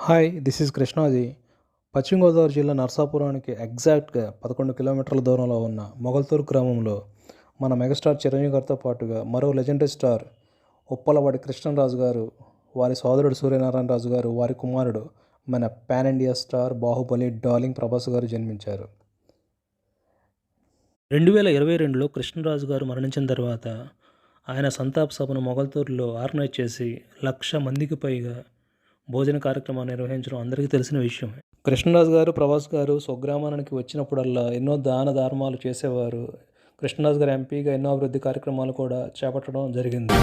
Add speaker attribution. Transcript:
Speaker 1: Hi this is Krishnaji. పశ్చిమ గోదావరి జిల్లా నరసాపురానికి ఎగ్జాక్ట్గా 11 కిలోమీటర్ల దూరంలో ఉన్న మొగల్తూరు గ్రామంలో మన మెగాస్టార్ చిరంజీవి గారితో పాటుగా మరో లెజెండరీ స్టార్ ఉప్పలవాడి కృష్ణరాజు గారు, వారి సోదరుడు సూర్యనారాయణ రాజు గారు, వారి కుమారుడు మన pan India star Baahubali darling Prabhas గారు జన్మించారు. 2022లో కృష్ణరాజు గారు మరణించిన తర్వాత ఆయన సంతాప సభను మొగల్తూరులో ఆర్గనైజ్ చేసి 1,00,000 మందికి పైగా భోజన కార్యక్రమాన్ని నిర్వహించడం అందరికీ తెలిసిన విషయమే. కృష్ణరాజు గారు, ప్రభాస్ గారు స్వగ్రామానికి వచ్చినప్పుడల్లా ఎన్నో దాన ధర్మాలు చేసేవారు. కృష్ణరాజు గారు ఎంపీగా ఎన్నో అభివృద్ధి కార్యక్రమాలు కూడా చేపట్టడం జరిగింది.